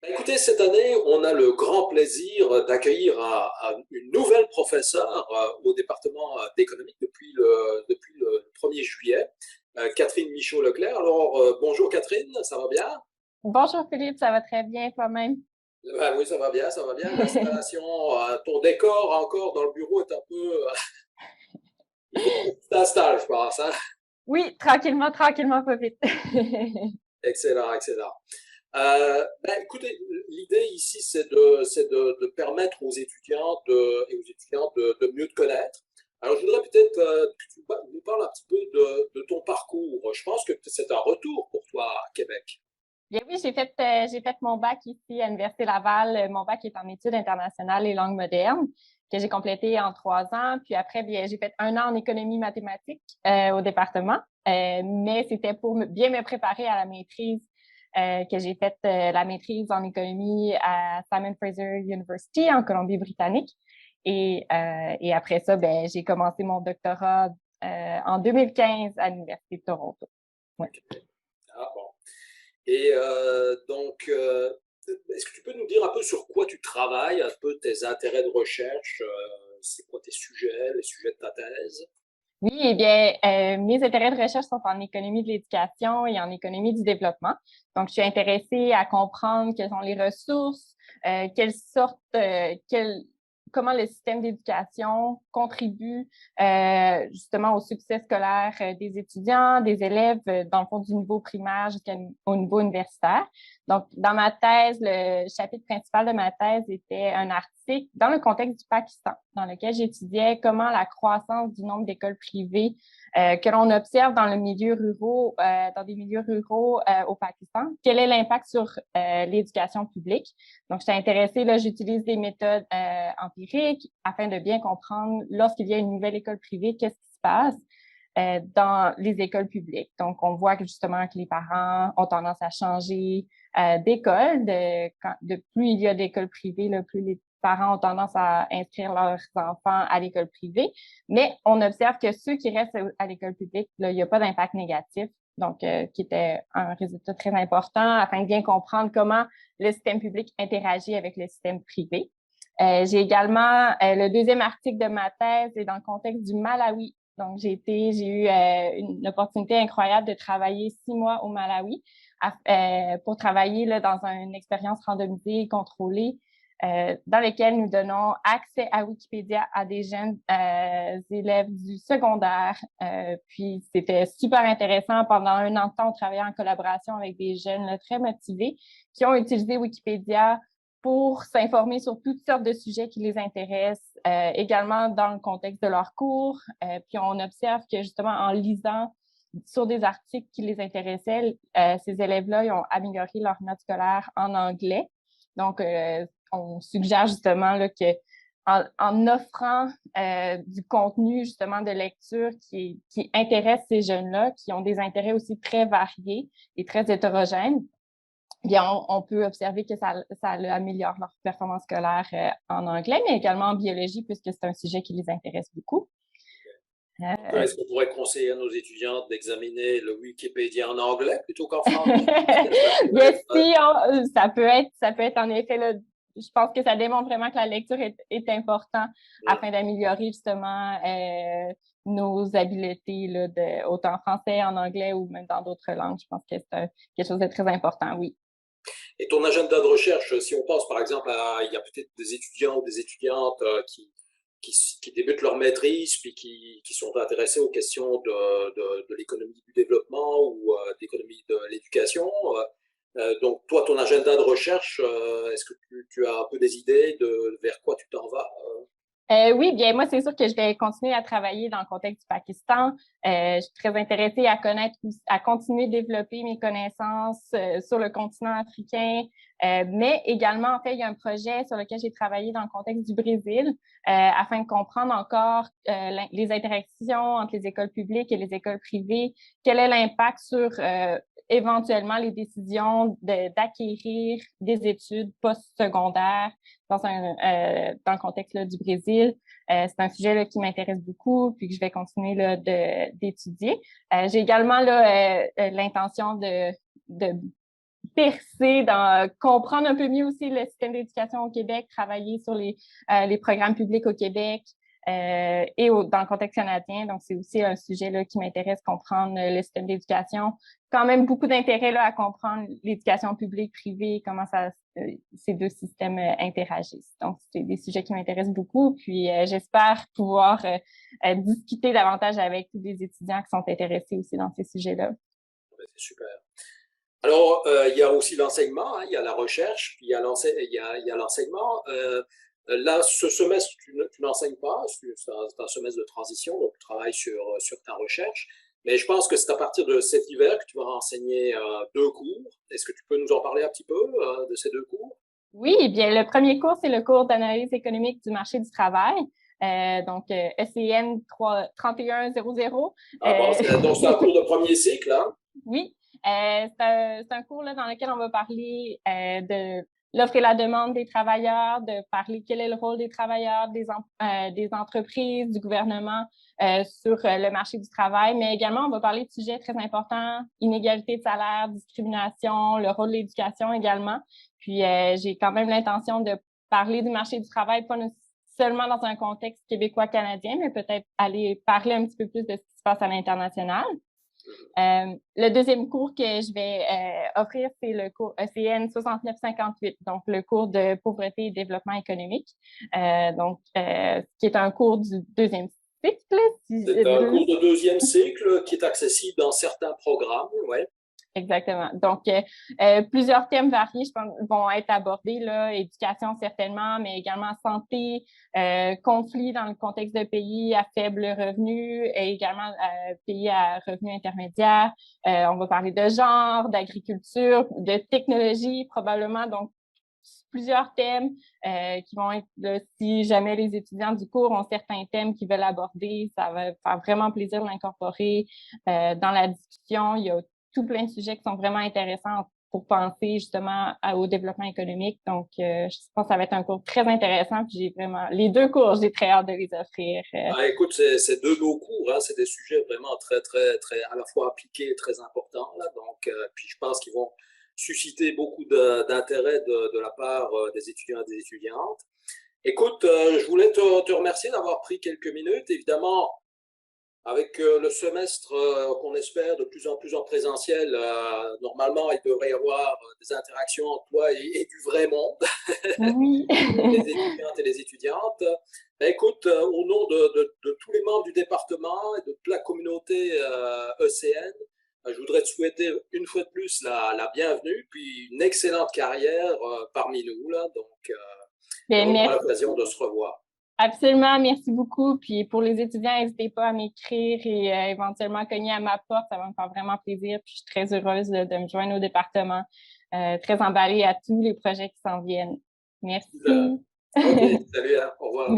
Écoutez, cette année, on a le grand plaisir d'accueillir une nouvelle professeure au département d'économie depuis le 1er juillet, Catherine Michaud-Leclerc. Alors, bonjour Catherine, ça va bien? Bonjour Philippe, ça va très bien toi-même? Ben oui, ça va bien, ça va bien. L'installation, ton décor encore dans le bureau est un peu... il faut que tu t'installes, je pense, hein? Oui, tranquillement, tranquillement, pas vite. Excellent, excellent. Écoutez, l'idée ici, c'est de permettre aux étudiantes et aux étudiants de mieux te connaître. Alors, je voudrais peut-être que tu nous parles un petit peu de ton parcours. Je pense que c'est un retour pour toi à Québec. Bien oui, j'ai fait mon bac ici à l'Université Laval. Mon bac est en études internationales et langues modernes, que j'ai complété en 3 ans. Puis après, bien, j'ai fait 1 an en économie mathématique au département. Mais c'était pour bien me préparer à la maîtrise que j'ai faite la maîtrise en économie à Simon Fraser University en Colombie-Britannique. Et après ça, ben, j'ai commencé mon doctorat en 2015 à l'Université de Toronto. Ouais. Ah, bon. Est-ce que tu peux nous dire un peu sur quoi tu travailles, un peu tes intérêts de recherche, c'est quoi tes sujets, les sujets de ta thèse? Oui, eh bien, mes intérêts de recherche sont en économie de l'éducation et en économie du développement. Donc, je suis intéressée à comprendre quelles sont les ressources, quelles sortes, comment le système d'éducation contribue justement au succès scolaire des étudiants, des élèves, dans le fond du niveau primaire jusqu'au niveau universitaire. Donc, dans ma thèse, le chapitre principal de ma thèse était un article dans le contexte du Pakistan, dans lequel j'étudiais comment la croissance du nombre d'écoles privées que l'on observe dans dans des milieux ruraux au Pakistan, quel est l'impact sur l'éducation publique. Donc, j'étais intéressée, là, j'utilise des méthodes empiriques afin de bien comprendre lorsqu'il y a une nouvelle école privée, qu'est-ce qui se passe dans les écoles publiques. Donc, on voit que justement que les parents ont tendance à changer d'école. De plus il y a d'écoles privées, le plus les parents ont tendance à inscrire leurs enfants à l'école privée. Mais on observe que ceux qui restent à l'école publique, là, il n'y a pas d'impact négatif. Donc, qui était un résultat très important afin de bien comprendre comment le système public interagit avec le système privé. J'ai également le deuxième article de ma thèse est dans le contexte du Malawi. Donc, j'ai eu une opportunité incroyable de travailler 6 mois au Malawi pour travailler là, dans une expérience randomisée et contrôlée dans laquelle nous donnons accès à Wikipédia à des jeunes élèves du secondaire. Puis, c'était super intéressant. Pendant 1 an de temps, on travaillait en collaboration avec des jeunes là, très motivés qui ont utilisé Wikipédia pour s'informer sur toutes sortes de sujets qui les intéressent, également dans le contexte de leurs cours. Puis on observe que justement en lisant sur des articles qui les intéressaient, ces élèves-là ils ont amélioré leur note scolaire en anglais. Donc, on suggère justement là, que en offrant du contenu justement de lecture qui intéresse ces jeunes-là, qui ont des intérêts aussi très variés et très hétérogènes, bien, on peut observer que ça améliore leur performance scolaire en anglais, mais également en biologie, puisque c'est un sujet qui les intéresse beaucoup. Donc, Euh, est-ce qu'on pourrait conseiller à nos étudiants d'examiner le Wikipédia en anglais plutôt qu'en français? Ça pourrait bien, être, ça peut être en effet, là, je pense que ça démontre vraiment que la lecture est importante afin d'améliorer justement nos habiletés, là, autant en français, en anglais ou même dans d'autres langues. Je pense que c'est quelque chose de très important, oui. Et ton agenda de recherche, si on pense par exemple il y a peut-être des étudiants ou des étudiantes qui débutent leur maîtrise, puis qui sont intéressés aux questions de l'économie du développement ou d'économie de l'éducation. Donc, toi, ton agenda de recherche, est-ce que tu as un peu des idées de vers quoi tu t'en vas? Oui, bien moi, c'est sûr que je vais continuer à travailler dans le contexte du Pakistan. Je suis très intéressée à connaître, à continuer de développer mes connaissances sur le continent africain, mais également, en fait, il y a un projet sur lequel j'ai travaillé dans le contexte du Brésil afin de comprendre encore les interactions entre les écoles publiques et les écoles privées. Quel est l'impact sur éventuellement les décisions d'acquérir des études postsecondaires dans le contexte là, du Brésil. C'est un sujet là, qui m'intéresse beaucoup puis que je vais continuer là, d'étudier. J'ai également là, l'intention de percer, comprendre un peu mieux aussi le système d'éducation au Québec, travailler sur les programmes publics au Québec et dans le contexte canadien. Donc, c'est aussi un sujet là, qui m'intéresse, comprendre le système d'éducation. Quand même beaucoup d'intérêt là, à comprendre l'éducation publique, privée, comment ces deux systèmes interagissent. Donc, c'est des sujets qui m'intéressent beaucoup. Puis, j'espère pouvoir discuter davantage avec tous les étudiants qui sont intéressés aussi dans ces sujets-là. C'est super. Alors, il y a aussi l'enseignement, hein, il y a la recherche, puis il y a l'enseignement. Là, ce semestre, tu n'enseignes pas, c'est un semestre de transition, donc tu travailles sur ta recherche. Mais je pense que c'est à partir de cet hiver que tu vas enseigner 2 cours. Est-ce que tu peux nous en parler un petit peu de ces 2 cours? Oui, eh bien, le premier cours, c'est le cours d'analyse économique du marché du travail. Donc, ECN 3100. Ah bon, donc c'est un cours de premier cycle, hein? Oui, c'est un cours là, dans lequel on va parler de l'offre et la demande des travailleurs, de parler quel est le rôle des travailleurs, des entreprises, du gouvernement sur le marché du travail, mais également on va parler de sujets très importants, inégalité de salaire, discrimination, le rôle de l'éducation également. Puis j'ai quand même l'intention de parler du marché du travail, pas seulement dans un contexte québécois-canadien, mais peut-être aller parler un petit peu plus de ce qui se passe à l'international. Le deuxième cours que je vais offrir, c'est le cours ECN 6958, donc le cours de pauvreté et développement économique, qui est un cours du deuxième cycle. C'est un cours de deuxième cycle qui est accessible dans certains programmes, oui. Exactement. Donc, plusieurs thèmes variés, je pense, vont être abordés, là, éducation certainement, mais également santé, conflits dans le contexte de pays à faible revenu et également pays à revenu intermédiaire. On va parler de genre, d'agriculture, de technologie probablement. Donc, plusieurs thèmes qui vont être, là, si jamais les étudiants du cours ont certains thèmes qu'ils veulent aborder, ça va faire vraiment plaisir de l'incorporer dans la discussion. Il y a tout plein de sujets qui sont vraiment intéressants pour penser justement au développement économique. Donc, je pense que ça va être un cours très intéressant. Puis j'ai vraiment les 2 cours, j'ai très hâte de les offrir. Ah, écoute, c'est 2 beaux cours, hein, c'est des sujets vraiment très, très, très à la fois appliqués et très importants. Là, donc, puis je pense qu'ils vont susciter beaucoup d'intérêt de la part des étudiants et des étudiantes. Écoute, je voulais te remercier d'avoir pris quelques minutes. Évidemment, avec le semestre qu'on espère de plus en plus en présentiel, normalement, il devrait y avoir des interactions entre toi et du vrai monde, Oui. les étudiantes et les étudiantes. Ben, écoute, au nom de tous les membres du département et de toute la communauté ECN, je voudrais te souhaiter une fois de plus la bienvenue, puis une excellente carrière parmi nous. Là, donc, on aura l'occasion de se revoir. Absolument, merci beaucoup. Puis pour les étudiants, n'hésitez pas à m'écrire et éventuellement cogner à ma porte. Ça va me faire vraiment plaisir. Puis je suis très heureuse de me joindre au département. Très emballée à tous les projets qui s'en viennent. Merci. OK, salut, hein, au revoir.